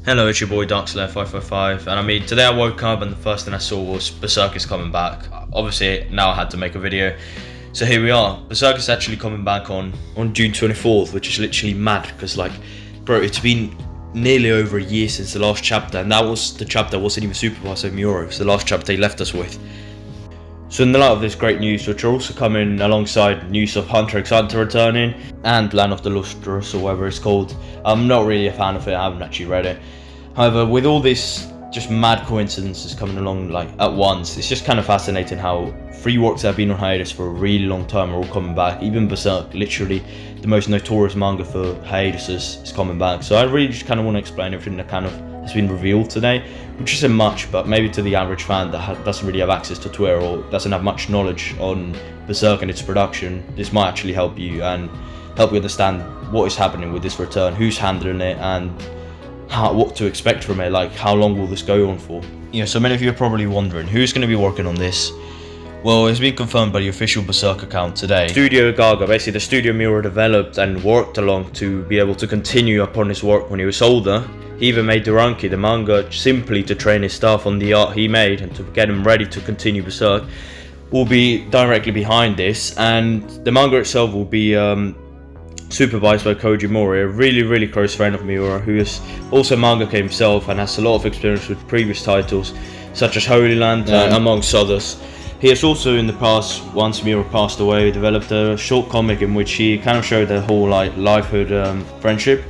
Hello, it's your boy Darkslayer555, and I mean, today I woke up and the first thing I saw was Berserk is coming back. Obviously, now I had to make a video, so here we are. Berserk is actually coming back on June 24th, which is literally mad, because like, bro, it's been nearly over a year since the last chapter, and that was the chapter wasn't even supervised by Miura. It was the last chapter he left us with. So in the light of this great news, which are also coming alongside news of Hunter x Hunter returning and Land of the Lustrous, or whatever it's called, I'm not really a fan of it. I haven't actually read it. However, with all this just mad coincidences coming along like at once, it's just kind of fascinating how three works that have been on hiatus for a really long time are all coming back. Even Berserk, literally the most notorious manga for hiatuses, is coming back. So I really just kind of want to explain everything that kind of has been revealed today, which isn't much, but maybe to the average fan that doesn't really have access to Twitter or doesn't have much knowledge on Berserk and its production, this might actually help you and help you understand what is happening with this return, who's handling it, and what to expect from it, like how long will this go on for. So many of you are probably wondering who's going to be working on this. Well, it's been confirmed by the official Berserk account today. Studio Gaga, basically the studio Miura developed and worked along to be able to continue upon his work when he was older. He even made Duranki, the manga, simply to train his staff on the art he made and to get him ready to continue Berserk. Will be directly behind this, and the manga itself will be supervised by Koji Mori, a really close friend of Miura, who is also a mangaka himself and has a lot of experience with previous titles such as Holy Land, amongst others. He has also in the past, once Miura passed away, developed a short comic in which he kind of showed their whole like lifehood friendship,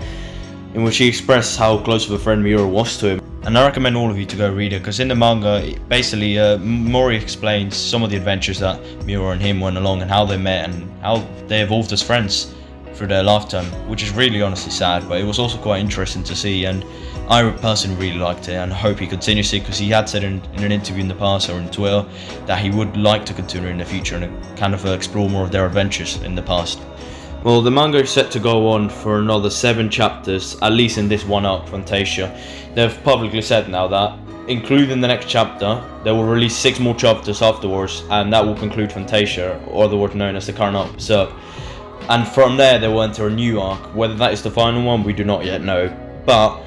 in which he expressed how close of a friend Miura was to him. And I recommend all of you to go read it, because in the manga, basically, Mori explains some of the adventures that Miura and him went along and how they met and how they evolved as friends through their lifetime, which is really honestly sad, but it was also quite interesting to see, and I personally really liked it and hope he continues it, because he had said in an interview in the past or in Twitter that he would like to continue in the future and kind of explore more of their adventures in the past. Well, the manga is set to go on for another 7 chapters, at least in this one arc, Fantasia. They've publicly said now that, including the next chapter, they will release 6 more chapters afterwards, and that will conclude Fantasia, or otherwise known as the current arc, Berserk. And from there, they will enter a new arc. Whether that is the final one, we do not yet know. But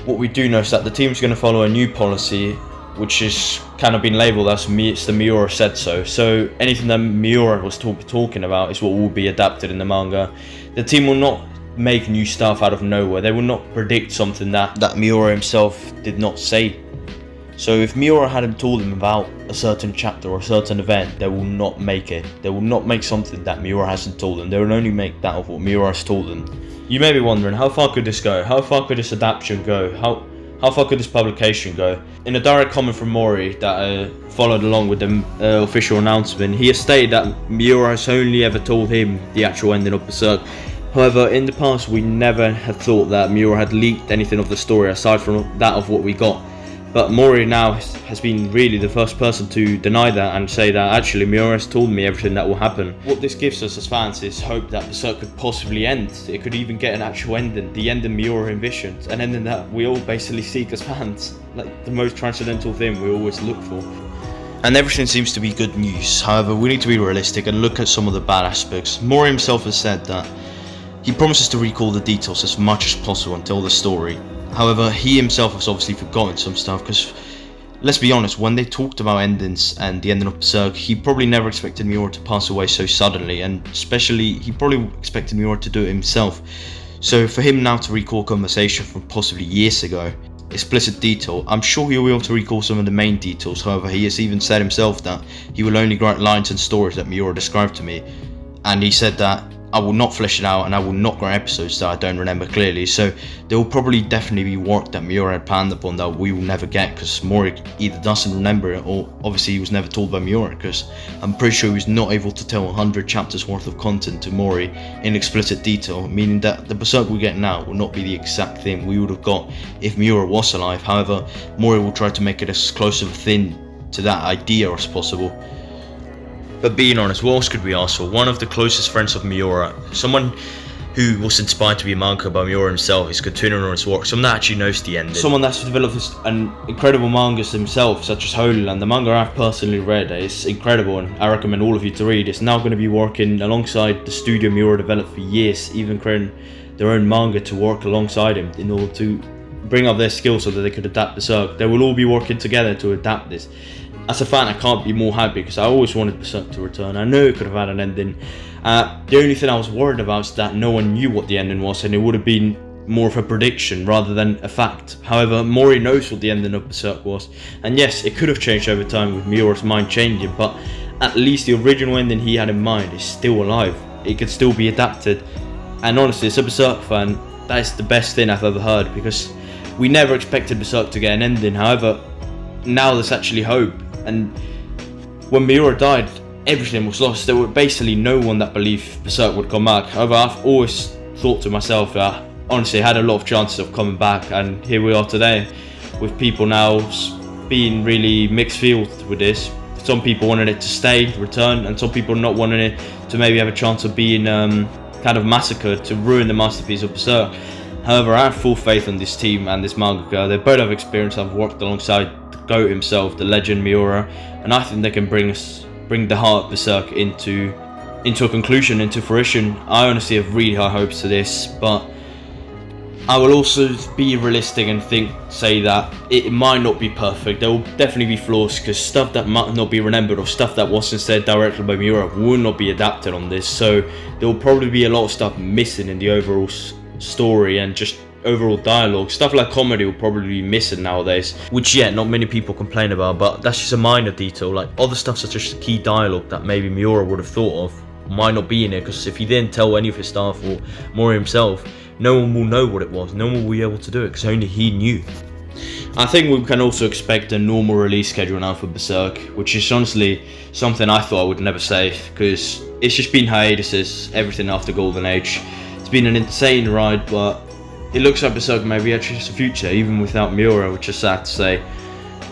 what we do know is that the team is going to follow a new policy, which is kind of been labelled as it's the Miura said so. So anything that Miura was talking about is what will be adapted in the manga. The team will not make new stuff out of nowhere. They will not predict something that Miura himself did not say. So if Miura hadn't told them about a certain chapter or a certain event, they will not make it. They will not make something that Miura hasn't told them. They will only make that of what Miura has told them. You may be wondering, how far could this go? How far could this adaptation go? How far could this publication go? In a direct comment from Mori that followed along with the official announcement, he has stated that Miura has only ever told him the actual ending of Berserk. However, in the past we never had thought that Miura had leaked anything of the story aside from that of what we got. But Mori now has been really the first person to deny that and say that actually Miura has told me everything that will happen. What this gives us as fans is hope that Berserk could possibly end. It could even get an actual ending, the ending Miura envisioned, an ending that we all basically seek as fans, like the most transcendental thing we always look for. And everything seems to be good news. However, we need to be realistic and look at some of the bad aspects. Mori himself has said that he promises to recall the details as much as possible and tell the story. However, he himself has obviously forgotten some stuff, because let's be honest, when they talked about endings and the ending of Berserk, he probably never expected Miura to pass away so suddenly, and especially he probably expected Miura to do it himself. So for him now to recall conversation from possibly years ago, explicit detail, I'm sure he'll be able to recall some of the main details. However, he has even said himself that he will only grant lines and stories that Miura described to me, and he said that I will not flesh it out and I will not grant episodes that I don't remember clearly. So there will probably definitely be work that Miura had planned upon that we will never get, because Mori either doesn't remember it or obviously he was never told by Miura, because I'm pretty sure he was not able to tell 100 chapters worth of content to Mori in explicit detail, meaning that the Berserk we get now will not be the exact thing we would have got if Miura was alive. However, Mori will try to make it as close of a thing to that idea as possible. But being honest, what else could we ask for? One of the closest friends of Miura, someone who was inspired to be a manga by Miura himself, is continuing on his work, someone that actually knows the ending. Someone that's developed an incredible mangas himself, such as Holy Land. The manga I've personally read is incredible, and I recommend all of you to read. It's now going to be working alongside the studio Miura developed for years, even creating their own manga to work alongside him in order to bring up their skills so that they could adapt Berserk. They will all be working together to adapt this. As a fan, I can't be more happy because I always wanted Berserk to return. I know it could have had an ending. The only thing I was worried about is that no one knew what the ending was, and it would have been more of a prediction rather than a fact. However, Mori knows what the ending of Berserk was, and yes, it could have changed over time with Miura's mind changing, but at least the original ending he had in mind is still alive. It could still be adapted, and honestly, as a Berserk fan, that is the best thing I've ever heard, because we never expected Berserk to get an ending. However, now there's actually hope, and when Miura died, everything was lost. There was basically no one that believed Berserk would come back. However, I've always thought to myself that honestly had a lot of chances of coming back, and here we are today with people now being really mixed feelings with this. Some people wanted it to stay, return, and some people not wanting it to maybe have a chance of being kind of massacred to ruin the masterpiece of Berserk. However, I have full faith in this team and this mangaka. They both have experience. I've worked alongside the GOAT himself, the legend Miura, and I think they can bring the heart of Berserk into a conclusion, into fruition. I honestly have really high hopes to this, but I will also be realistic and say that it might not be perfect. There will definitely be flaws, because stuff that might not be remembered or stuff that wasn't said directly by Miura will not be adapted on this. So there will probably be a lot of stuff missing in the overall story and just overall dialogue. Stuff like comedy will probably be missing nowadays, which not many people complain about, but that's just a minor detail. Like other stuff such as key dialogue that maybe Miura would have thought of might not be in it, because if he didn't tell any of his staff or Mori himself, no one will know what it was. No one will be able to do it because only he knew. I think we can also expect a normal release schedule now for Berserk, which is honestly something I thought I would never say, because it's just been hiatuses, everything after Golden Age. It's been an insane ride, but it looks like Berserk may be actually a future, even without Miura, which is sad to say.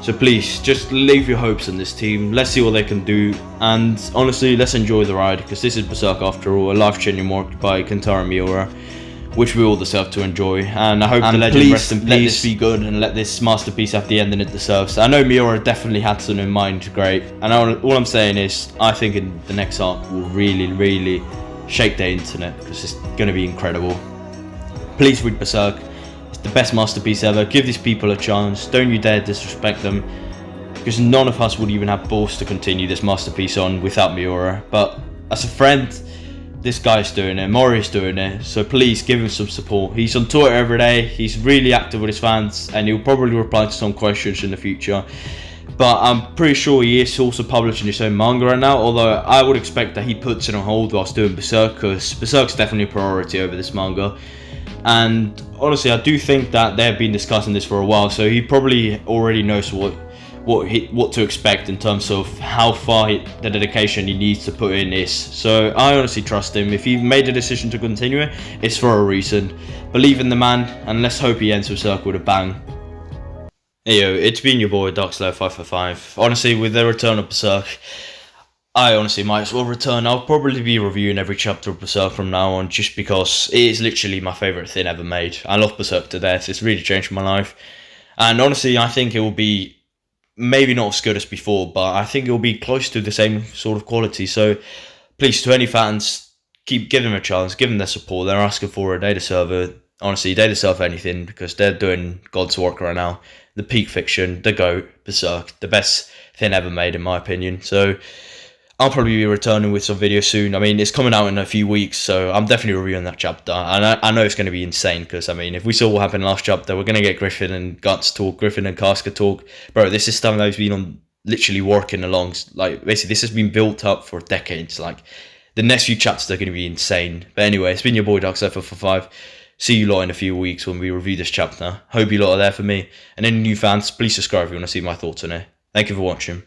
So please, just leave your hopes in this team. Let's see what they can do, and honestly, let's enjoy the ride, because this is Berserk after all, a life-changing work by Kentaro Miura, which we all deserve to enjoy. And I hope the legend rest in peace. Let this be good and let this masterpiece have the ending it deserves. I know Miura definitely had something in mind great, and all I'm saying is I think in the next arc will really shake the internet, because it's going to be incredible. Please read Berserk. It's the best masterpiece ever. Give these people a chance. Don't you dare disrespect them, because none of us would even have balls to continue this masterpiece on without Miura. But as a friend, this guy's doing it, Mori's doing it, so please give him some support. He's on Twitter every day, he's really active with his fans, and he'll probably reply to some questions in the future. But I'm pretty sure he is also publishing his own manga right now, although I would expect that he puts it on hold whilst doing Berserk, because Berserk's definitely a priority over this manga. And honestly, I do think that they have been discussing this for a while, so he probably already knows what to expect in terms of how far the dedication he needs to put in is. So I honestly trust him. If he made the decision to continue it, it's for a reason. Believe in the man, and let's hope he ends Berserk with a bang. Hey yo, it's been your boy Darkslayer555. Honestly, with the return of Berserk, I honestly might as well return. I'll probably be reviewing every chapter of Berserk from now on, just because it is literally my favourite thing ever made. I love Berserk to death. It's really changed my life, and honestly I think it will be maybe not as good as before, but I think it will be close to the same sort of quality. So please, to any fans, keep giving them a chance, give them their support. They're asking for it, they deserve it. Honestly, they deserve anything, because they're doing God's work right now. The peak fiction, the GOAT, Berserk, the best thing ever made in my opinion. So I'll probably be returning with some videos soon. I mean, it's coming out in a few weeks, so I'm definitely reviewing that chapter. And I know it's going to be insane, because, I mean, if we saw what happened last chapter, we're going to get Griffin and Guts talk, Griffin and Casca talk. Bro, this is stuff that has been on literally working along. Like, basically, this has been built up for decades. Like, the next few chapters are going to be insane. But anyway, it's been your boy Darkslayer555. See you lot in a few weeks when we review this chapter. Hope you lot are there for me. And any new fans, please subscribe if you want to see my thoughts on it. Thank you for watching.